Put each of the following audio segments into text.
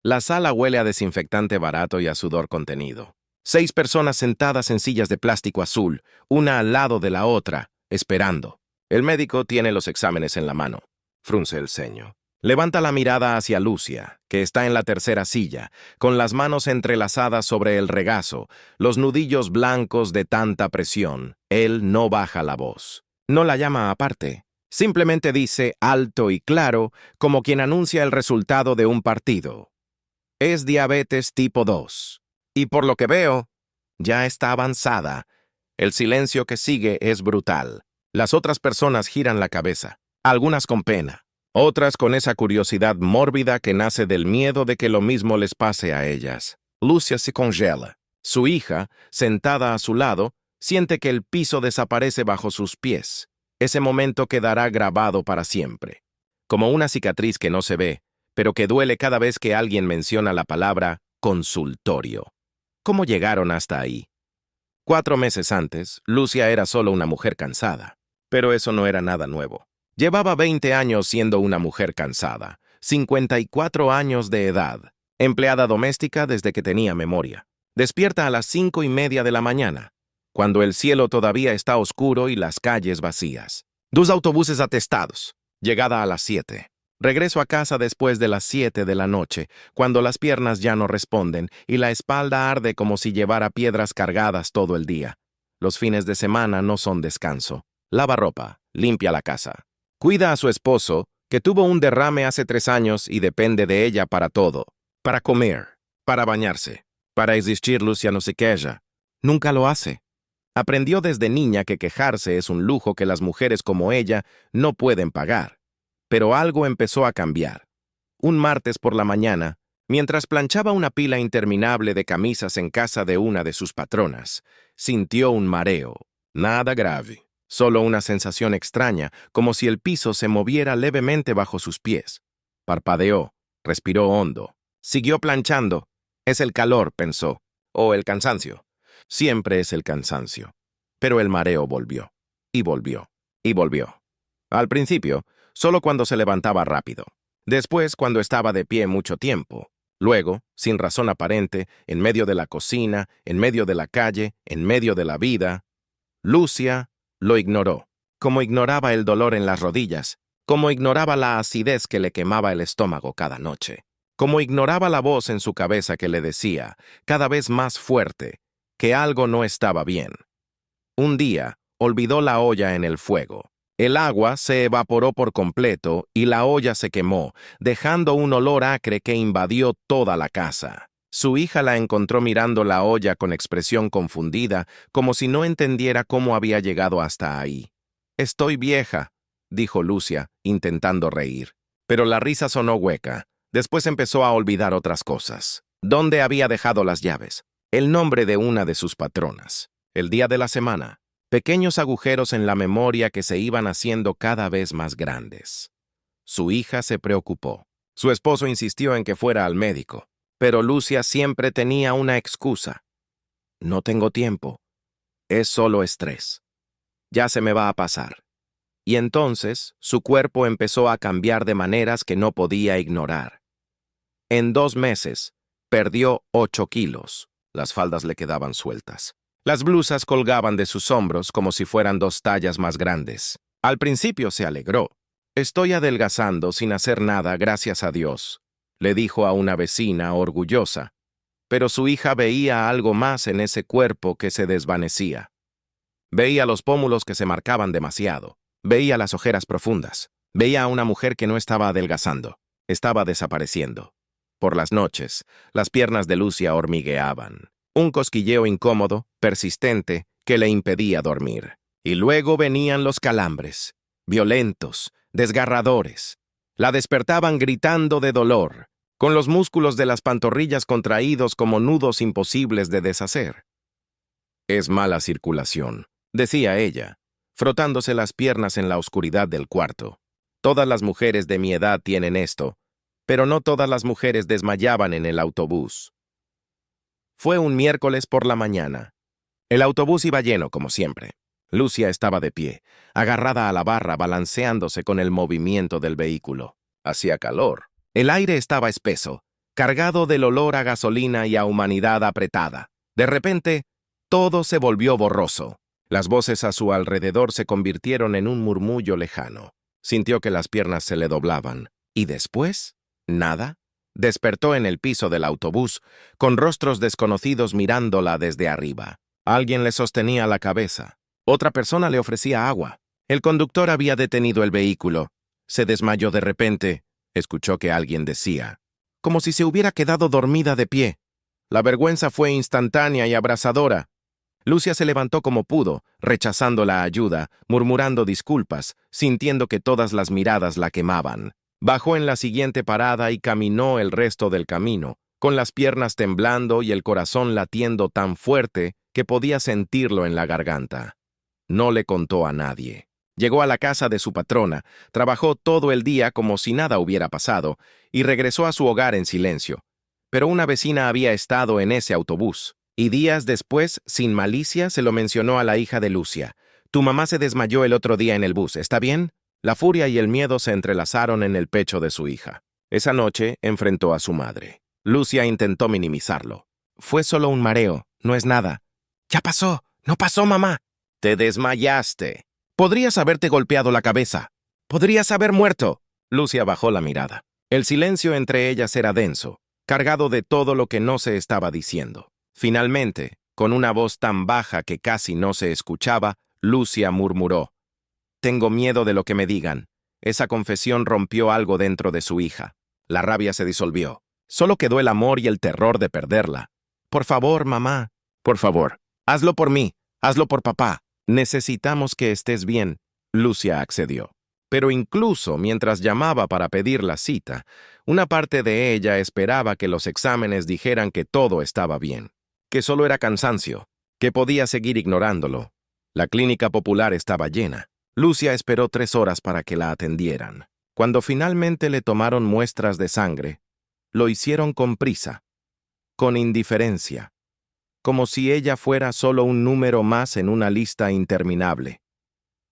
La sala huele a desinfectante barato y a sudor contenido. 6 personas sentadas en sillas de plástico azul, una al lado de la otra, esperando. El médico tiene los exámenes en la mano. Frunce el ceño. Levanta la mirada hacia Lucia, que está en la tercera silla, con las manos entrelazadas sobre el regazo, los nudillos blancos de tanta presión. Él no baja la voz. No la llama aparte. Simplemente dice alto y claro, como quien anuncia el resultado de un partido. Es diabetes tipo 2. Y por lo que veo, ya está avanzada. El silencio que sigue es brutal. Las otras personas giran la cabeza, algunas con pena, otras con esa curiosidad mórbida que nace del miedo de que lo mismo les pase a ellas. Lucia se congela. Su hija, sentada a su lado, siente que el piso desaparece bajo sus pies. Ese momento quedará grabado para siempre, como una cicatriz que no se ve, pero que duele cada vez que alguien menciona la palabra consultorio. ¿Cómo llegaron hasta ahí? 4 meses antes, Lucia era solo una mujer cansada, pero eso no era nada nuevo. Llevaba 20 años siendo una mujer cansada, 54 años de edad, empleada doméstica desde que tenía memoria. Despierta a las 5:30 de la mañana, cuando el cielo todavía está oscuro y las calles vacías. 2 autobuses atestados. Llegada a las 7. Regreso a casa después de las 7 de la noche, cuando las piernas ya no responden y la espalda arde como si llevara piedras cargadas todo el día. Los fines de semana no son descanso. Lava ropa, limpia la casa. Cuida a su esposo, que tuvo un derrame hace 3 años y depende de ella para todo. Para comer, para bañarse, para existir. Lucia no se queja. Nunca lo hace. Aprendió desde niña que quejarse es un lujo que las mujeres como ella no pueden pagar. Pero algo empezó a cambiar. Un martes por la mañana, mientras planchaba una pila interminable de camisas en casa de una de sus patronas, sintió un mareo. Nada grave, solo una sensación extraña, como si el piso se moviera levemente bajo sus pies. Parpadeó, respiró hondo. Siguió planchando. Es el calor, pensó. O el cansancio. Siempre es el cansancio. Pero el mareo volvió. Y volvió. Y volvió. Al principio, solo cuando se levantaba rápido. Después, cuando estaba de pie mucho tiempo. Luego, sin razón aparente, en medio de la cocina, en medio de la calle, en medio de la vida. Lucia lo ignoró, como ignoraba el dolor en las rodillas, como ignoraba la acidez que le quemaba el estómago cada noche, como ignoraba la voz en su cabeza que le decía, cada vez más fuerte, que algo no estaba bien. Un día, olvidó la olla en el fuego. El agua se evaporó por completo y la olla se quemó, dejando un olor acre que invadió toda la casa. Su hija la encontró mirando la olla con expresión confundida, como si no entendiera cómo había llegado hasta ahí. «Estoy vieja», dijo Lucia, intentando reír. Pero la risa sonó hueca. Después empezó a olvidar otras cosas. ¿Dónde había dejado las llaves? El nombre de una de sus patronas. El día de la semana. Pequeños agujeros en la memoria que se iban haciendo cada vez más grandes. Su hija se preocupó. Su esposo insistió en que fuera al médico, pero Lucia siempre tenía una excusa. «No tengo tiempo. Es solo estrés. Ya se me va a pasar». Y entonces su cuerpo empezó a cambiar de maneras que no podía ignorar. En 2 meses, perdió 8 kilos. Las faldas le quedaban sueltas. Las blusas colgaban de sus hombros como si fueran 2 tallas más grandes. Al principio se alegró. «Estoy adelgazando sin hacer nada, gracias a Dios», le dijo a una vecina orgullosa. Pero su hija veía algo más en ese cuerpo que se desvanecía. Veía los pómulos que se marcaban demasiado. Veía las ojeras profundas. Veía a una mujer que no estaba adelgazando. Estaba desapareciendo. Por las noches, las piernas de Lucia hormigueaban. Un cosquilleo incómodo, persistente, que le impedía dormir. Y luego venían los calambres, violentos, desgarradores. La despertaban gritando de dolor, con los músculos de las pantorrillas contraídos como nudos imposibles de deshacer. «Es mala circulación», decía ella, frotándose las piernas en la oscuridad del cuarto. «Todas las mujeres de mi edad tienen esto, pero no todas las mujeres desmayaban en el autobús». Fue un miércoles por la mañana. El autobús iba lleno, como siempre. Lucia estaba de pie, agarrada a la barra, balanceándose con el movimiento del vehículo. Hacía calor. El aire estaba espeso, cargado del olor a gasolina y a humanidad apretada. De repente, todo se volvió borroso. Las voces a su alrededor se convirtieron en un murmullo lejano. Sintió que las piernas se le doblaban. ¿Y después? Nada. Despertó en el piso del autobús, con rostros desconocidos mirándola desde arriba. Alguien le sostenía la cabeza. Otra persona le ofrecía agua. El conductor había detenido el vehículo. Se desmayó de repente. Escuchó que alguien decía, como si se hubiera quedado dormida de pie. La vergüenza fue instantánea y abrasadora. Lucia se levantó como pudo, rechazando la ayuda, murmurando disculpas, sintiendo que todas las miradas la quemaban. Bajó en la siguiente parada y caminó el resto del camino, con las piernas temblando y el corazón latiendo tan fuerte que podía sentirlo en la garganta. No le contó a nadie. Llegó a la casa de su patrona, trabajó todo el día como si nada hubiera pasado y regresó a su hogar en silencio. Pero una vecina había estado en ese autobús. Y días después, sin malicia, se lo mencionó a la hija de Lucia. Tu mamá se desmayó el otro día en el bus, ¿está bien? La furia y el miedo se entrelazaron en el pecho de su hija. Esa noche enfrentó a su madre. Lucia intentó minimizarlo. Fue solo un mareo, no es nada. Ya pasó, no pasó, mamá. Te desmayaste. Podrías haberte golpeado la cabeza. Podrías haber muerto. Lucia bajó la mirada. El silencio entre ellas era denso, cargado de todo lo que no se estaba diciendo. Finalmente, con una voz tan baja que casi no se escuchaba, Lucia murmuró, «Tengo miedo de lo que me digan». Esa confesión rompió algo dentro de su hija. La rabia se disolvió. Solo quedó el amor y el terror de perderla. «Por favor, mamá, por favor, hazlo por mí, hazlo por papá. Necesitamos que estés bien». Lucia accedió. Pero incluso mientras llamaba para pedir la cita, una parte de ella esperaba que los exámenes dijeran que todo estaba bien, que solo era cansancio, que podía seguir ignorándolo. La clínica popular estaba llena. Lucia esperó 3 horas para que la atendieran. Cuando finalmente le tomaron muestras de sangre, lo hicieron con prisa, con indiferencia, como si ella fuera solo un número más en una lista interminable.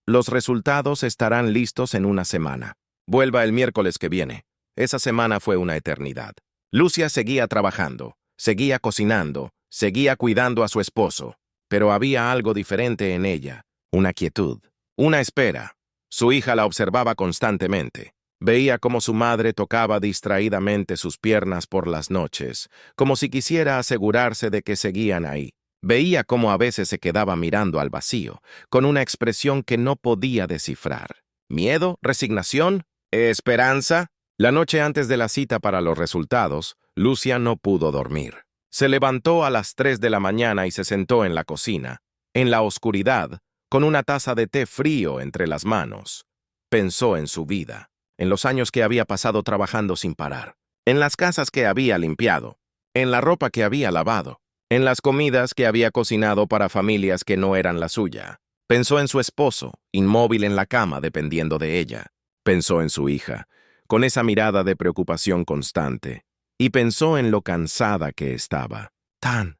Los resultados estarán listos en una semana. Vuelva el miércoles que viene. Esa semana fue una eternidad. Lucia seguía trabajando, seguía cocinando, seguía cuidando a su esposo, pero había algo diferente en ella, una quietud, una espera. Su hija la observaba constantemente. Veía cómo su madre tocaba distraídamente sus piernas por las noches, como si quisiera asegurarse de que seguían ahí. Veía cómo a veces se quedaba mirando al vacío, con una expresión que no podía descifrar. ¿Miedo? ¿Resignación? ¿Esperanza? La noche antes de la cita para los resultados, Lucia no pudo dormir. Se levantó a las 3 de la mañana y se sentó en la cocina, en la oscuridad, con una taza de té frío entre las manos. Pensó en su vida, en los años que había pasado trabajando sin parar, en las casas que había limpiado, en la ropa que había lavado, en las comidas que había cocinado para familias que no eran la suya. Pensó en su esposo, inmóvil en la cama dependiendo de ella. Pensó en su hija, con esa mirada de preocupación constante. Y pensó en lo cansada que estaba. Tan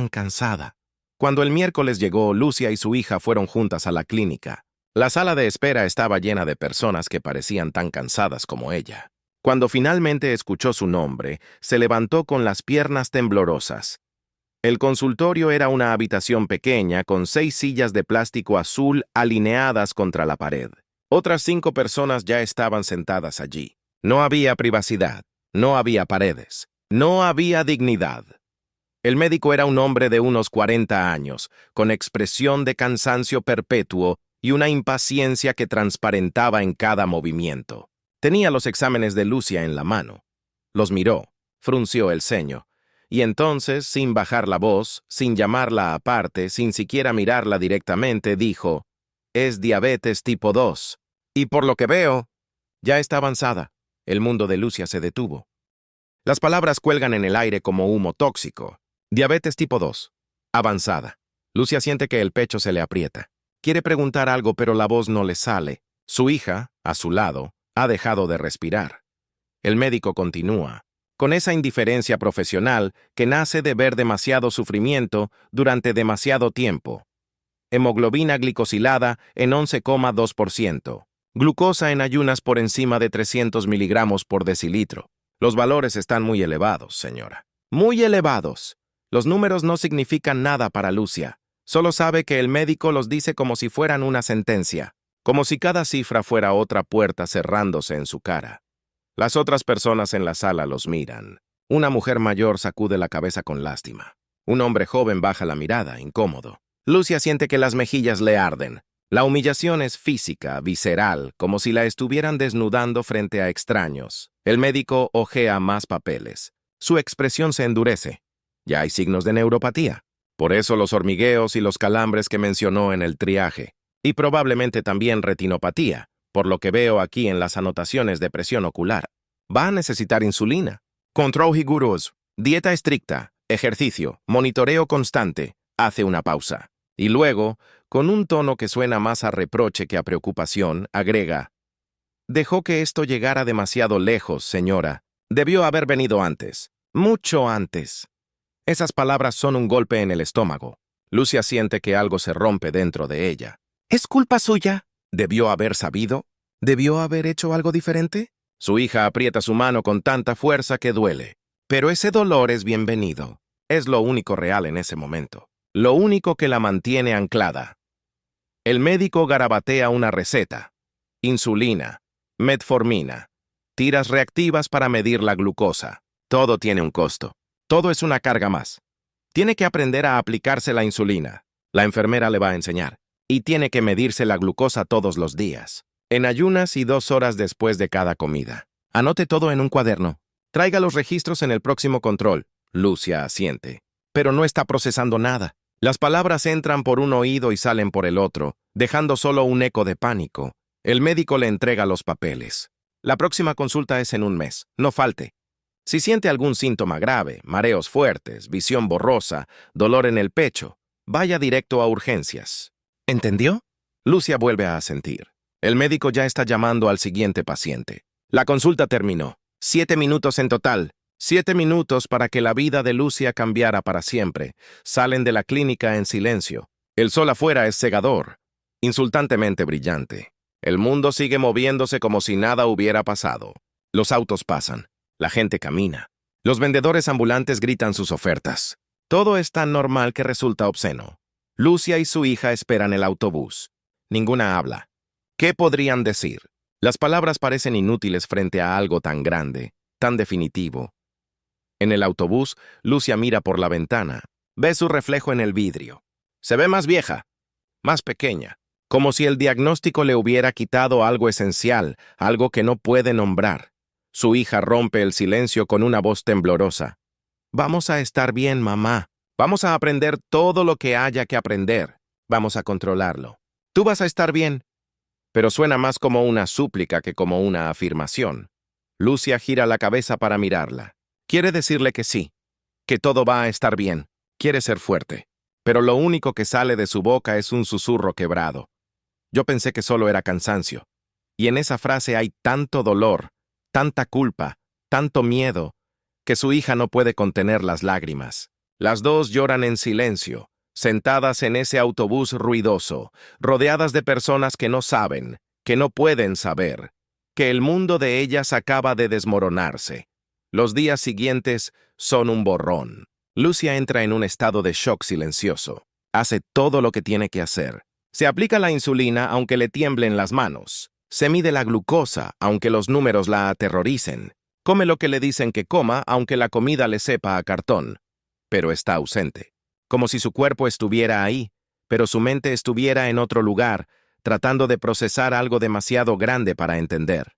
cansada. Cuando el miércoles llegó, Lucia y su hija fueron juntas a la clínica. La sala de espera estaba llena de personas que parecían tan cansadas como ella. Cuando finalmente escuchó su nombre, se levantó con las piernas temblorosas. El consultorio era una habitación pequeña con 6 sillas de plástico azul alineadas contra la pared. Otras 5 personas ya estaban sentadas allí. No había privacidad, no había paredes, no había dignidad. El médico era un hombre de unos 40 años, con expresión de cansancio perpetuo y una impaciencia que transparentaba en cada movimiento. Tenía los exámenes de Lucia en la mano. Los miró, frunció el ceño. Y entonces, sin bajar la voz, sin llamarla aparte, sin siquiera mirarla directamente, dijo, «Es diabetes tipo 2. Y por lo que veo, ya está avanzada». El mundo de Lucia se detuvo. Las palabras cuelgan en el aire como humo tóxico. Diabetes tipo 2. Avanzada. Lucia siente que el pecho se le aprieta. Quiere preguntar algo, pero la voz no le sale. Su hija, a su lado, ha dejado de respirar. El médico continúa, con esa indiferencia profesional que nace de ver demasiado sufrimiento durante demasiado tiempo. Hemoglobina glicosilada en 11,2%. Glucosa en ayunas por encima de 300 miligramos por decilitro. Los valores están muy elevados, señora. Muy elevados. Los números no significan nada para Lucia. Solo sabe que el médico los dice como si fueran una sentencia, como si cada cifra fuera otra puerta cerrándose en su cara. Las otras personas en la sala los miran. Una mujer mayor sacude la cabeza con lástima. Un hombre joven baja la mirada, incómodo. Lucia siente que las mejillas le arden. La humillación es física, visceral, como si la estuvieran desnudando frente a extraños. El médico hojea más papeles. Su expresión se endurece. Ya hay signos de neuropatía. Por eso los hormigueos y los calambres que mencionó en el triaje. Y probablemente también retinopatía, por lo que veo aquí en las anotaciones de presión ocular. Va a necesitar insulina. Control riguroso, dieta estricta, ejercicio, monitoreo constante. Hace una pausa. Y luego, con un tono que suena más a reproche que a preocupación, agrega: «Dejó que esto llegara demasiado lejos, señora. Debió haber venido antes. Mucho antes». Esas palabras son un golpe en el estómago. Lucia siente que algo se rompe dentro de ella. ¿Es culpa suya? ¿Debió haber sabido? ¿Debió haber hecho algo diferente? Su hija aprieta su mano con tanta fuerza que duele. Pero ese dolor es bienvenido. Es lo único real en ese momento. Lo único que la mantiene anclada. El médico garabatea una receta. Insulina, metformina, tiras reactivas para medir la glucosa. Todo tiene un costo. Todo es una carga más. Tiene que aprender a aplicarse la insulina. La enfermera le va a enseñar. Y tiene que medirse la glucosa todos los días. En ayunas y 2 horas después de cada comida. Anote todo en un cuaderno. Traiga los registros en el próximo control. Lucia asiente. Pero no está procesando nada. Las palabras entran por un oído y salen por el otro, dejando solo un eco de pánico. El médico le entrega los papeles. La próxima consulta es en un mes. No falte. Si siente algún síntoma grave, mareos fuertes, visión borrosa, dolor en el pecho, vaya directo a urgencias. ¿Entendió? Lucia vuelve a asentir. El médico ya está llamando al siguiente paciente. La consulta terminó. 7 minutos en total. 7 minutos para que la vida de Lucia cambiara para siempre. Salen de la clínica en silencio. El sol afuera es cegador, insultantemente brillante. El mundo sigue moviéndose como si nada hubiera pasado. Los autos pasan. La gente camina. Los vendedores ambulantes gritan sus ofertas. Todo es tan normal que resulta obsceno. Lucia y su hija esperan el autobús. Ninguna habla. ¿Qué podrían decir? Las palabras parecen inútiles frente a algo tan grande, tan definitivo. En el autobús, Lucia mira por la ventana. Ve su reflejo en el vidrio. Se ve más vieja, más pequeña, como si el diagnóstico le hubiera quitado algo esencial, algo que no puede nombrar. Su hija rompe el silencio con una voz temblorosa. «Vamos a estar bien, mamá. Vamos a aprender todo lo que haya que aprender. Vamos a controlarlo. Tú vas a estar bien». Pero suena más como una súplica que como una afirmación. Lucia gira la cabeza para mirarla. Quiere decirle que sí, que todo va a estar bien. Quiere ser fuerte. Pero lo único que sale de su boca es un susurro quebrado. Yo pensé que solo era cansancio. Y en esa frase hay tanto dolor, tanta culpa, tanto miedo, que su hija no puede contener las lágrimas. Las dos lloran en silencio, sentadas en ese autobús ruidoso, rodeadas de personas que no saben, que no pueden saber, que el mundo de ellas acaba de desmoronarse. Los días siguientes son un borrón. Lucia entra en un estado de shock silencioso. Hace todo lo que tiene que hacer. Se aplica la insulina aunque le tiemblen las manos. Se mide la glucosa aunque los números la aterroricen. Come lo que le dicen que coma aunque la comida le sepa a cartón. Pero está ausente. Como si su cuerpo estuviera ahí, pero su mente estuviera en otro lugar, tratando de procesar algo demasiado grande para entender.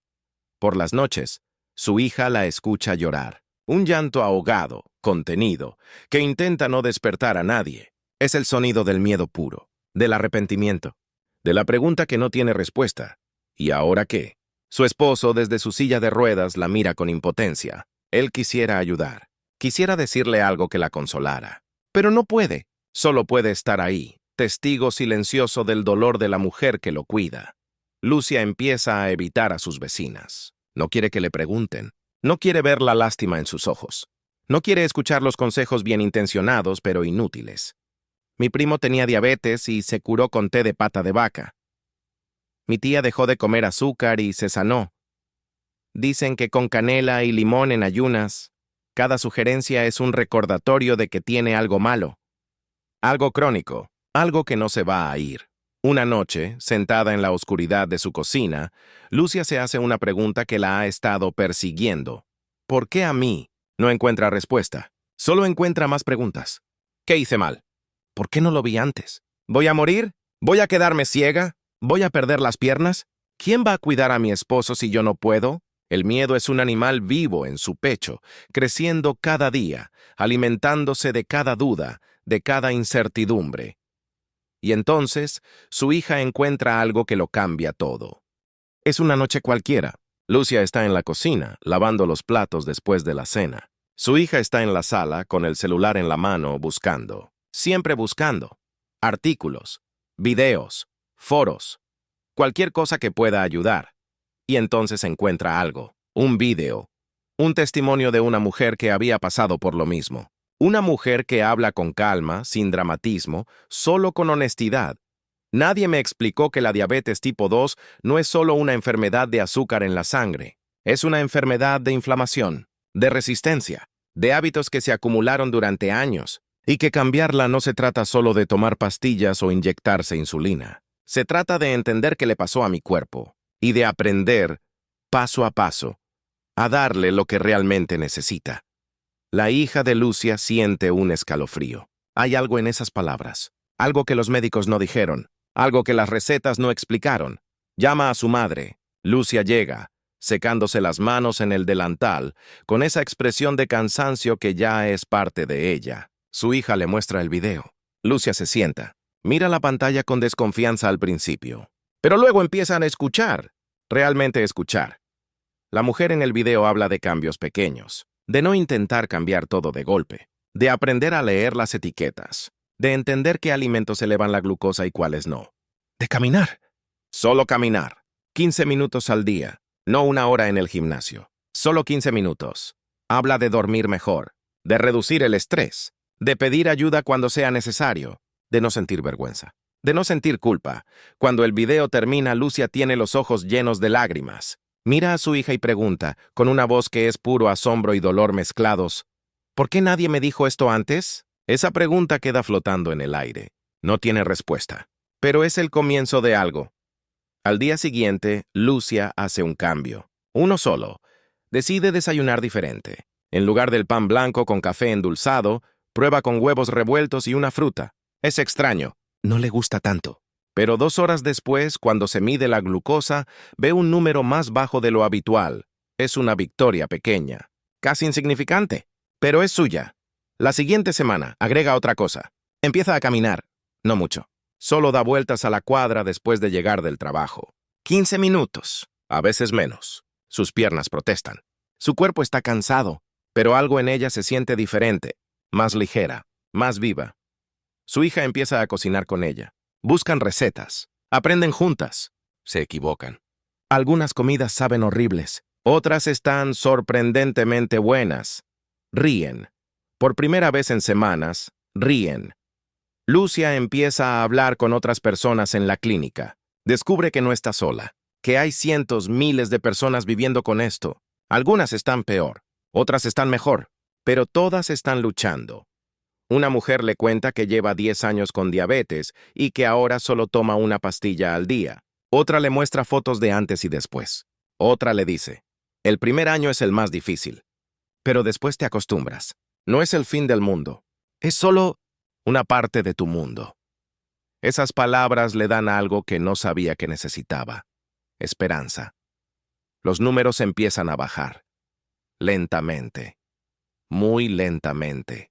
Por las noches, su hija la escucha llorar. Un llanto ahogado, contenido, que intenta no despertar a nadie. Es el sonido del miedo puro, del arrepentimiento, de la pregunta que no tiene respuesta. ¿Y ahora qué? Su esposo, desde su silla de ruedas, la mira con impotencia. Él quisiera ayudar. Quisiera decirle algo que la consolara. Pero no puede. Solo puede estar ahí, testigo silencioso del dolor de la mujer que lo cuida. Lucia empieza a evitar a sus vecinas. No quiere que le pregunten. No quiere ver la lástima en sus ojos. No quiere escuchar los consejos bien intencionados, pero inútiles. Mi primo tenía diabetes y se curó con té de pata de vaca. Mi tía dejó de comer azúcar y se sanó. Dicen que con canela y limón en ayunas, cada sugerencia es un recordatorio de que tiene algo malo, algo crónico, algo que no se va a ir. Una noche, sentada en la oscuridad de su cocina, Lucia se hace una pregunta que la ha estado persiguiendo. ¿Por qué a mí? No encuentra respuesta. Solo encuentra más preguntas. ¿Qué hice mal? ¿Por qué no lo vi antes? ¿Voy a morir? ¿Voy a quedarme ciega? ¿Voy a perder las piernas? ¿Quién va a cuidar a mi esposo si yo no puedo? El miedo es un animal vivo en su pecho, creciendo cada día, alimentándose de cada duda, de cada incertidumbre. Y entonces, su hija encuentra algo que lo cambia todo. Es una noche cualquiera. Lucia está en la cocina, lavando los platos después de la cena. Su hija está en la sala, con el celular en la mano, buscando. Siempre buscando. Artículos, videos, foros, cualquier cosa que pueda ayudar. Y entonces encuentra algo. Un video. Un testimonio de una mujer que había pasado por lo mismo. Una mujer que habla con calma, sin dramatismo, solo con honestidad. Nadie me explicó que la diabetes tipo 2 no es solo una enfermedad de azúcar en la sangre. Es una enfermedad de inflamación, de resistencia, de hábitos que se acumularon durante años, y que cambiarla no se trata solo de tomar pastillas o inyectarse insulina. Se trata de entender qué le pasó a mi cuerpo, y de aprender, paso a paso, a darle lo que realmente necesita. La hija de Lucia siente un escalofrío. Hay algo en esas palabras, algo que los médicos no dijeron, algo que las recetas no explicaron. Llama a su madre. Lucia llega, secándose las manos en el delantal, con esa expresión de cansancio que ya es parte de ella. Su hija le muestra el video. Lucia se sienta. Mira la pantalla con desconfianza al principio. Pero luego empiezan a escuchar, realmente escuchar. La mujer en el video habla de cambios pequeños, de no intentar cambiar todo de golpe, de aprender a leer las etiquetas, de entender qué alimentos elevan la glucosa y cuáles no, de caminar. Solo caminar. 15 minutos al día, no una hora en el gimnasio. Solo 15 minutos. Habla de dormir mejor, de reducir el estrés, de pedir ayuda cuando sea necesario, de no sentir vergüenza, de no sentir culpa. Cuando el video termina, Lucia tiene los ojos llenos de lágrimas. Mira a su hija y pregunta, con una voz que es puro asombro y dolor mezclados, ¿por qué nadie me dijo esto antes? Esa pregunta queda flotando en el aire. No tiene respuesta. Pero es el comienzo de algo. Al día siguiente, Lucia hace un cambio. Uno solo. Decide desayunar diferente. En lugar del pan blanco con café endulzado, prueba con huevos revueltos y una fruta. Es extraño. No le gusta tanto. Pero 2 horas después, cuando se mide la glucosa, ve un número más bajo de lo habitual. Es una victoria pequeña, casi insignificante, pero es suya. La siguiente semana, agrega otra cosa. Empieza a caminar. No mucho. Solo da vueltas a la cuadra después de llegar del trabajo. 15 minutos, a veces menos. Sus piernas protestan. Su cuerpo está cansado, pero algo en ella se siente diferente, más ligera, más viva. Su hija empieza a cocinar con ella. Buscan recetas, aprenden juntas, se equivocan. Algunas comidas saben horribles, otras están sorprendentemente buenas. Ríen. Por primera vez en semanas, ríen. Lucia empieza a hablar con otras personas en la clínica. Descubre que no está sola, que hay cientos, miles de personas viviendo con esto. Algunas están peor, otras están mejor, pero todas están luchando. Una mujer le cuenta que lleva 10 años con diabetes y que ahora solo toma una pastilla al día. Otra le muestra fotos de antes y después. Otra le dice, el primer año es el más difícil, pero después te acostumbras. No es el fin del mundo, es solo una parte de tu mundo. Esas palabras le dan algo que no sabía que necesitaba: esperanza. Los números empiezan a bajar. Lentamente. Muy lentamente.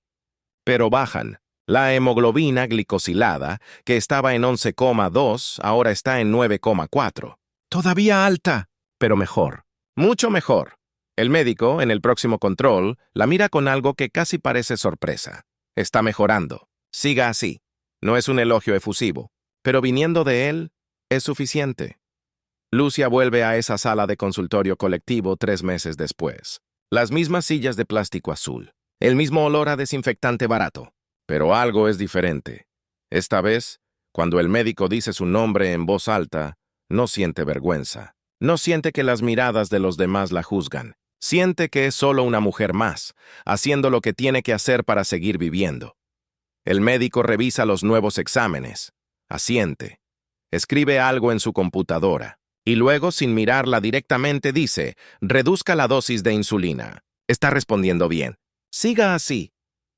Pero bajan. La hemoglobina glicosilada, que estaba en 11,2, ahora está en 9,4. Todavía alta, pero mejor. Mucho mejor. El médico, en el próximo control, la mira con algo que casi parece sorpresa. Está mejorando. Siga así. No es un elogio efusivo, pero viniendo de él, es suficiente. Lucia vuelve a esa sala de consultorio colectivo 3 meses después. Las mismas sillas de plástico azul. El mismo olor a desinfectante barato. Pero algo es diferente. Esta vez, cuando el médico dice su nombre en voz alta, no siente vergüenza. No siente que las miradas de los demás la juzgan. Siente que es solo una mujer más, haciendo lo que tiene que hacer para seguir viviendo. El médico revisa los nuevos exámenes. Asiente. Escribe algo en su computadora. Y luego, sin mirarla directamente, dice, reduzca la dosis de insulina. Está respondiendo bien. Siga así.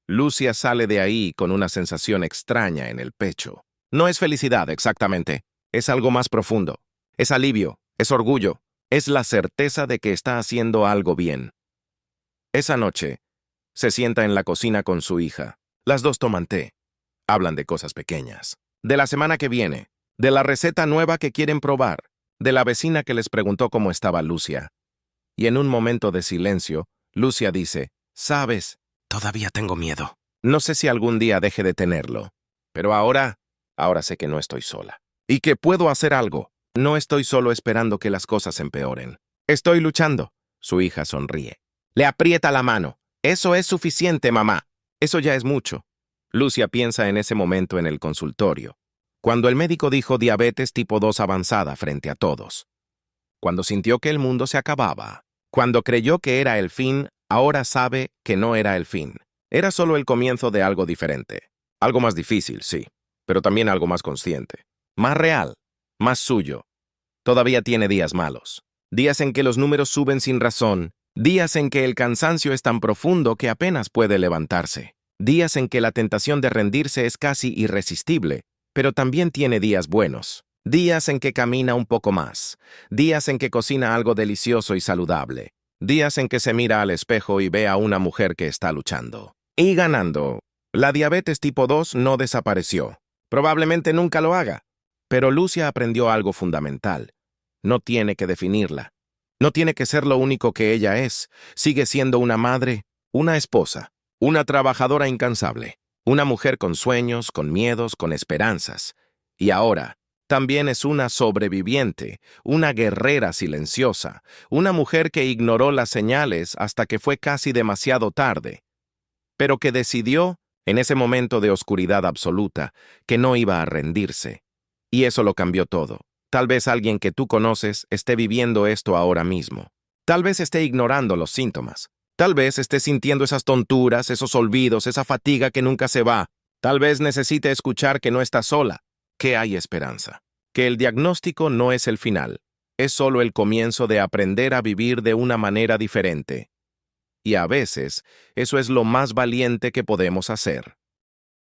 Lucia sale de ahí con una sensación extraña en el pecho. No es felicidad, exactamente. Es algo más profundo. Es alivio, es orgullo, es la certeza de que está haciendo algo bien. Esa noche, se sienta en la cocina con su hija. Las dos toman té. Hablan de cosas pequeñas. De la semana que viene. De la receta nueva que quieren probar. De la vecina que les preguntó cómo estaba Lucia. Y en un momento de silencio, Lucia dice, «¿Sabes? Todavía tengo miedo. No sé si algún día deje de tenerlo. Pero ahora sé que no estoy sola. Y que puedo hacer algo. No estoy solo esperando que las cosas empeoren. Estoy luchando». Su hija sonríe. Le aprieta la mano. «Eso es suficiente, mamá. Eso ya es mucho». Lucia piensa en ese momento en el consultorio, cuando el médico dijo diabetes tipo 2 avanzada frente a todos. Cuando sintió que el mundo se acababa. Cuando creyó que era el fin, ahora sabe que no era el fin. Era solo el comienzo de algo diferente. Algo más difícil, sí, pero también algo más consciente. Más real, más suyo. Todavía tiene días malos. Días en que los números suben sin razón. Días en que el cansancio es tan profundo que apenas puede levantarse. Días en que la tentación de rendirse es casi irresistible, pero también tiene días buenos. Días en que camina un poco más. Días en que cocina algo delicioso y saludable. Días en que se mira al espejo y ve a una mujer que está luchando. Y ganando. La diabetes tipo 2 no desapareció. Probablemente nunca lo haga. Pero Lucia aprendió algo fundamental. No tiene que definirla. No tiene que ser lo único que ella es. Sigue siendo una madre, una esposa, una trabajadora incansable, una mujer con sueños, con miedos, con esperanzas. Y ahora, también es una sobreviviente, una guerrera silenciosa, una mujer que ignoró las señales hasta que fue casi demasiado tarde, pero que decidió, en ese momento de oscuridad absoluta, que no iba a rendirse. Y eso lo cambió todo. Tal vez alguien que tú conoces esté viviendo esto ahora mismo. Tal vez esté ignorando los síntomas. Tal vez esté sintiendo esas tonturas, esos olvidos, esa fatiga que nunca se va. Tal vez necesite escuchar que no está sola, que hay esperanza, que el diagnóstico no es el final, es solo el comienzo de aprender a vivir de una manera diferente. Y a veces, eso es lo más valiente que podemos hacer.